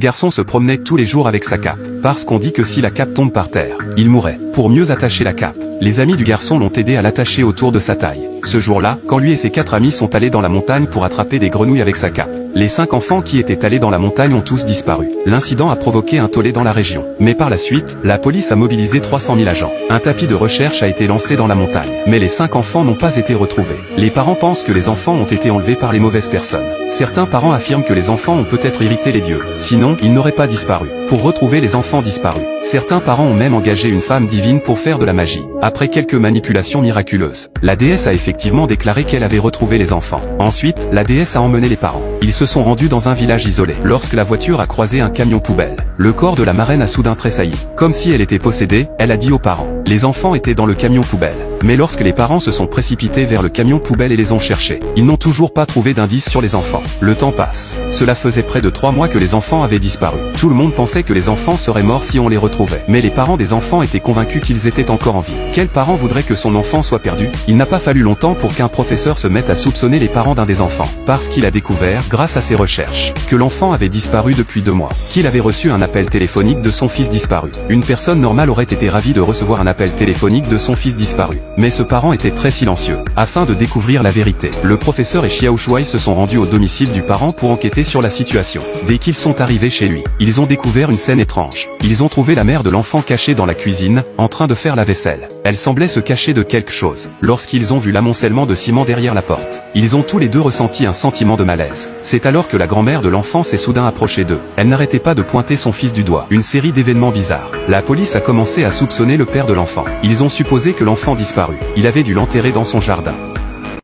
Le garçon se promenait tous les jours avec sa cape, parce qu'on dit que si la cape tombe par terre, il mourrait. Pour mieux attacher la cape, les amis du garçon l'ont aidé à l'attacher autour de sa taille. Ce jour-là, quand lui et ses 4 amis sont allés dans la montagne pour attraper des grenouilles avec sa cape, les 5 enfants qui étaient allés dans la montagne ont tous disparu. L'incident a provoqué un tollé dans la région. Mais par la suite, la police a mobilisé 300 000 agents. Un tapis de recherche a été lancé dans la montagne. Mais les 5 enfants n'ont pas été retrouvés. Les parents pensent que les enfants ont été enlevés par les mauvaises personnes. Certains parents affirment que les enfants ont peut-être irrité les dieux. Sinon, ils n'auraient pas disparu. Pour retrouver les enfants disparus, certains parents ont même engagé une femme divine pour faire de la magie. Après quelques manipulations miraculeuses, la déesse a effectivement déclaré qu'elle avait retrouvé les enfants. Ensuite, la déesse a emmené les parents. Ils se sont rendus dans un village isolé. Lorsque la voiture a croisé un camion poubelle, le corps de la marraine a soudain tressailli. Comme si elle était possédée, elle a dit aux parents. Les enfants étaient dans le camion poubelle. Mais lorsque les parents se sont précipités vers le camion poubelle et les ont cherchés, ils n'ont toujours pas trouvé d'indices sur les enfants. Le temps passe. Cela faisait près de 3 mois que les enfants avaient disparu. Tout le monde pensait que les enfants seraient morts si on les retrouvait. Mais les parents des enfants étaient convaincus qu'ils étaient encore en vie. Quel parent voudrait que son enfant soit perdu? Il n'a pas fallu longtemps pour qu'un professeur se mette à soupçonner les parents d'un des enfants. Parce qu'il a découvert, grâce à ses recherches, que l'enfant avait disparu depuis 2 mois. Qu'il avait reçu un appel téléphonique de son fils disparu. Une personne normale aurait été ravie de recevoir un appel téléphonique de son fils disparu. Mais ce parent était très silencieux. Afin de découvrir la vérité, le professeur et Xiao Shuai se sont rendus au domicile du parent pour enquêter sur la situation. Dès qu'ils sont arrivés chez lui, ils ont découvert une scène étrange. Ils ont trouvé la mère de l'enfant cachée dans la cuisine, en train de faire la vaisselle. Elle semblait se cacher de quelque chose. Lorsqu'ils ont vu l'amoncellement de ciment derrière la porte, ils ont tous les deux ressenti un sentiment de malaise. C'est alors que la grand-mère de l'enfant s'est soudain approchée d'eux. Elle n'arrêtait pas de pointer son fils du doigt. Une série d'événements bizarres. La police a commencé à soupçonner le père de l'enfant. Ils ont supposé que l'enfant disparu. Il avait dû l'enterrer dans son jardin.